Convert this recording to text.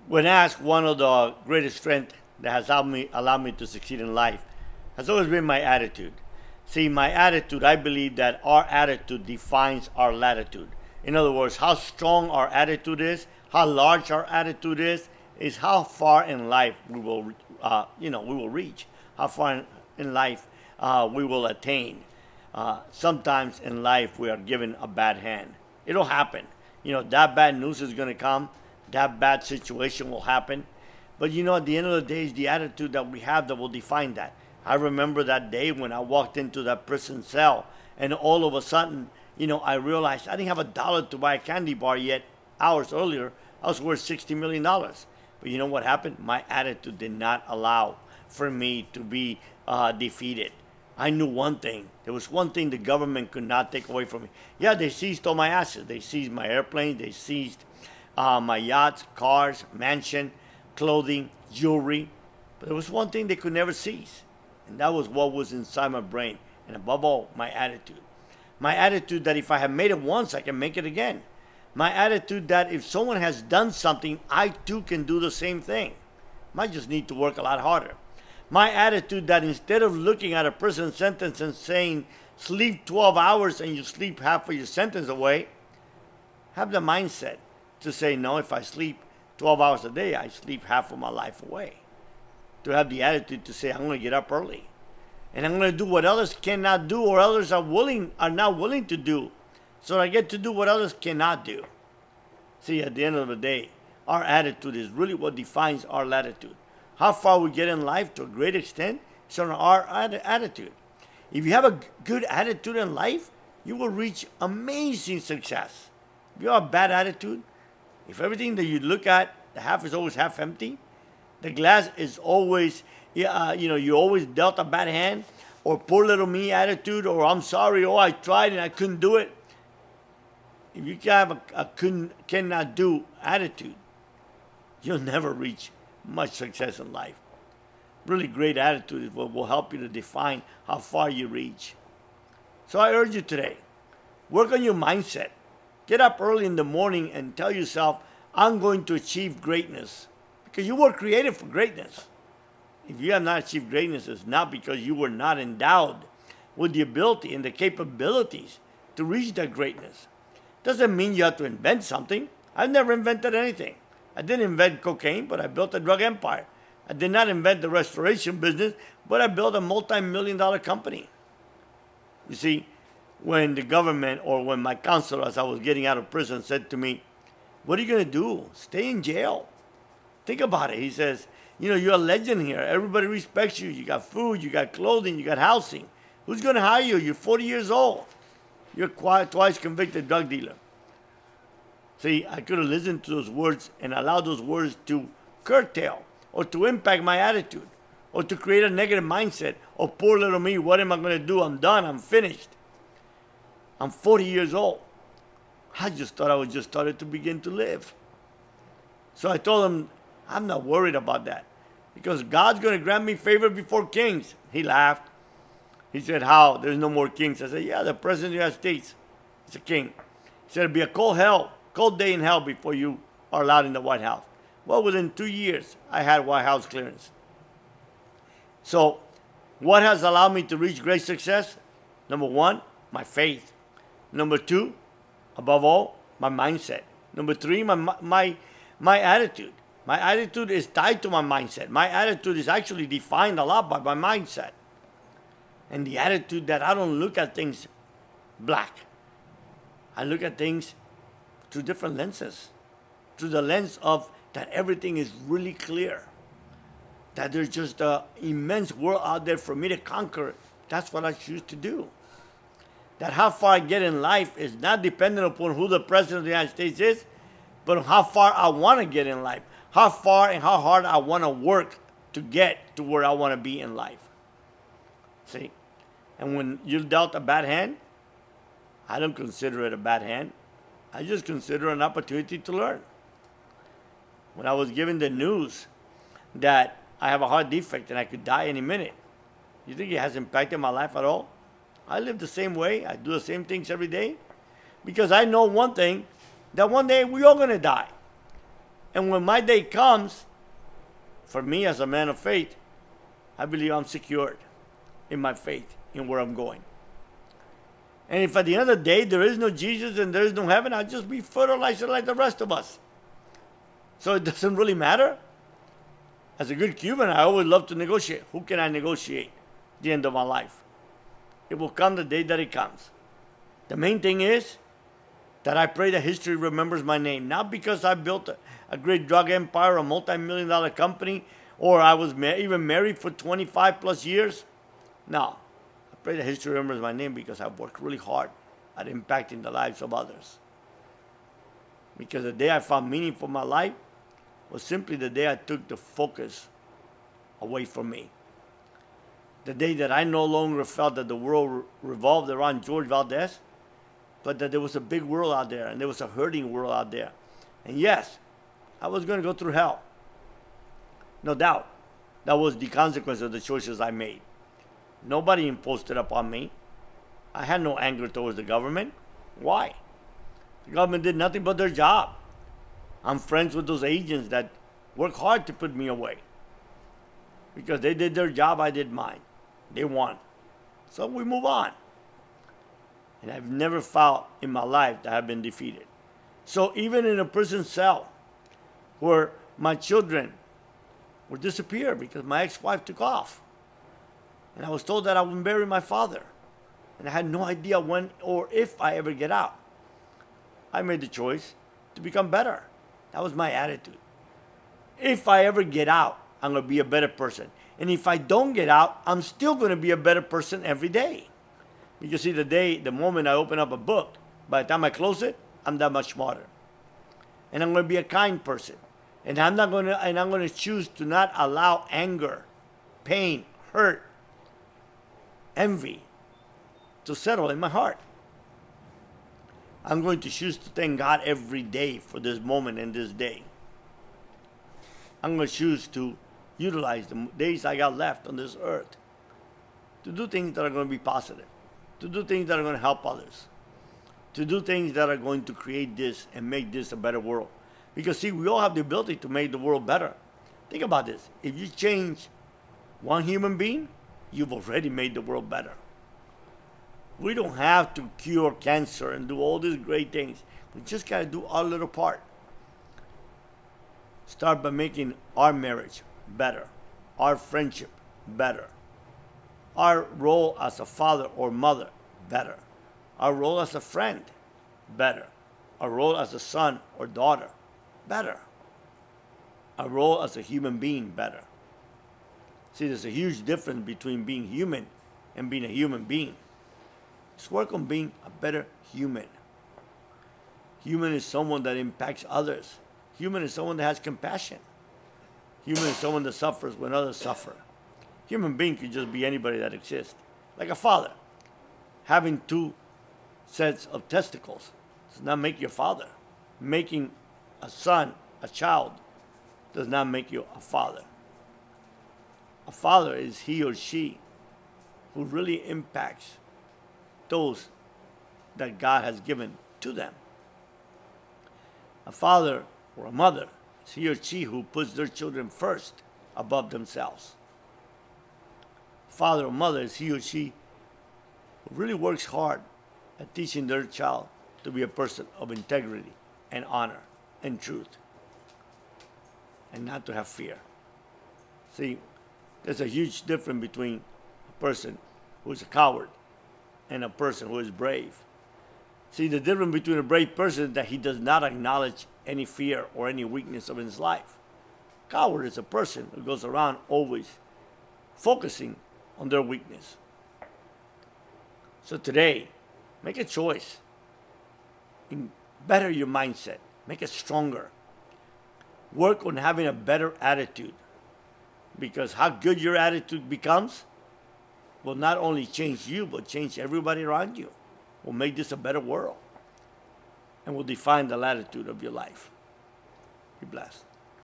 When asked, one of the greatest strengths that has allowed me to succeed in life has always been my attitude. See, my attitude, I believe that our attitude defines our latitude. In other words, how strong our attitude is, how large our attitude is how far in life we will reach, how far in life we will attain. Sometimes in life we are given a bad hand. It'll happen. That bad news is going to come. That bad situation will happen. But at the end of the day, it's the attitude that we have that will define that. I remember that day when I walked into that prison cell, and all of a sudden, I realized I didn't have $1 to buy a candy bar yet. Hours earlier, I was worth $60 million. But you know what happened? My attitude did not allow for me to be defeated. I knew one thing. There was one thing the government could not take away from me. Yeah, they seized all my assets. They seized my airplane. They seized my yachts, cars, mansion, clothing, jewelry. But there was one thing they could never seize. And that was what was inside my brain. And above all, my attitude. My attitude that if I have made it once, I can make it again. My attitude that if someone has done something, I too can do the same thing. Might just need to work a lot harder. My attitude that instead of looking at a prison sentence and saying, sleep 12 hours and you sleep half of your sentence away, have the mindset to say, no, if I sleep 12 hours a day, I sleep half of my life away. To have the attitude to say, I'm going to get up early. And I'm going to do what others cannot do or others are not willing to do. So I get to do what others cannot do. See, at the end of the day, our attitude is really what defines our latitude. How far we get in life, to a great extent, is on our attitude. If you have a good attitude in life, you will reach amazing success. If you have a bad attitude, if everything that you look at, the half is always half empty, the glass is always, you always dealt a bad hand, or poor little me attitude, or I'm sorry, I tried and I couldn't do it. If you have a cannot do attitude, you'll never reach much success in life. Really great attitude is what will help you to define how far you reach. So I urge you today, work on your mindset. Get up early in the morning and tell yourself, I'm going to achieve greatness. Because you were created for greatness. If you have not achieved greatness, it's not because you were not endowed with the ability and the capabilities to reach that greatness. Doesn't mean you have to invent something. I've never invented anything. I didn't invent cocaine, but I built a drug empire. I did not invent the restoration business, but I built a multi-million-dollar company. You see, when the government or when my counselor, as I was getting out of prison, said to me, what are you going to do? Stay in jail. Think about it. He says, you're a legend here. Everybody respects you. You got food, you got clothing, you got housing. Who's going to hire you? You're 40 years old. You're twice convicted drug dealer. See, I could have listened to those words and allowed those words to curtail or to impact my attitude or to create a negative mindset. Oh, poor little me, what am I going to do? I'm done. I'm finished. I'm 40 years old. I just thought I was just started to begin to live. So I told him, I'm not worried about that because God's going to grant me favor before kings. He laughed. He said, how? There's no more kings. I said, yeah, the President of the United States is a king. He said, it'll be a cold day in hell before you are allowed in the White House. Well, within 2 years, I had White House clearance. So what has allowed me to reach great success? Number one, my faith. Number two, above all, my mindset. Number three, my attitude. My attitude is tied to my mindset. My attitude is actually defined a lot by my mindset. And the attitude that I don't look at things black. I look at things through different lenses. Through the lens of that everything is really clear. That there's just an immense world out there for me to conquer. That's what I choose to do. That how far I get in life is not dependent upon who the President of the United States is, but how far I want to get in life. How far and how hard I want to work to get to where I want to be in life. See? And when you're dealt a bad hand, I don't consider it a bad hand. I just consider it an opportunity to learn. When I was given the news that I have a heart defect and I could die any minute, you think it has impacted my life at all? I live the same way. I do the same things every day. Because I know one thing, that one day we're all going to die. And when my day comes, for me as a man of faith, I believe I'm secured in my faith, in where I'm going. And if at the end of the day there is no Jesus and there is no heaven, I'll just be fertilizer like the rest of us. So it doesn't really matter. As a good Cuban, I always love to negotiate. Who can I negotiate at the end of my life? It will come the day that it comes. The main thing is that I pray that history remembers my name. Not because I built a great drug empire, a multi-million-dollar company, or I was even married for 25 plus years. No. I pray that history remembers my name because I've worked really hard at impacting the lives of others. Because the day I found meaning for my life was simply the day I took the focus away from me. The day that I no longer felt that the world revolved around George Valdes, but that there was a big world out there and there was a hurting world out there. And yes, I was going to go through hell. No doubt. That was the consequence of the choices I made. Nobody imposed it upon me. I had no anger towards the government. Why? The government did nothing but their job. I'm friends with those agents that work hard to put me away. Because they did their job, I did mine. They won. So we move on. And I've never felt in my life that I've been defeated. So even in a prison cell where my children were disappeared because my ex-wife took off. And I was told that I would bury my father. And I had no idea when or if I ever get out. I made the choice to become better. That was my attitude. If I ever get out, I'm going to be a better person. And if I don't get out, I'm still going to be a better person every day. Because see, the moment I open up a book, by the time I close it, I'm that much smarter. And I'm going to be a kind person. And I'm going to choose to not allow anger, pain, hurt, envy to settle in my heart. I'm going to choose to thank God every day for this moment and this day. I'm going to choose to utilize the days I got left on this earth to do things that are going to be positive, to do things that are going to help others, to do things that are going to create this and make this a better world. Because see, we all have the ability to make the world better. Think about this. If you change one human being, you've already made the world better. We don't have to cure cancer and do all these great things. We just got to do our little part. Start by making our marriage better, our friendship better, our role as a father or mother better, our role as a friend better, our role as a son or daughter better, our role as a human being better. See, there's a huge difference between being human and being a human being. Just work on being a better human. Human is someone that impacts others. Human is someone that has compassion. Human is someone that suffers when others suffer. Human being could just be anybody that exists. Like a father. Having two sets of testicles does not make you a father. Making a son, a child, does not make you a father. A father is he or she who really impacts those that God has given to them. A father or a mother is he or she who puts their children first above themselves. A father or mother is he or she who really works hard at teaching their child to be a person of integrity and honor and truth, and not to have fear. See, there's a huge difference between a person who is a coward and a person who is brave. See, the difference between a brave person is that he does not acknowledge any fear or any weakness of his life. Coward is a person who goes around always focusing on their weakness. So today, make a choice. Better your mindset. Make it stronger. Work on having a better attitude. Because how good your attitude becomes will not only change you, but change everybody around you. Will make this a better world. And will define the latitude of your life. Be blessed.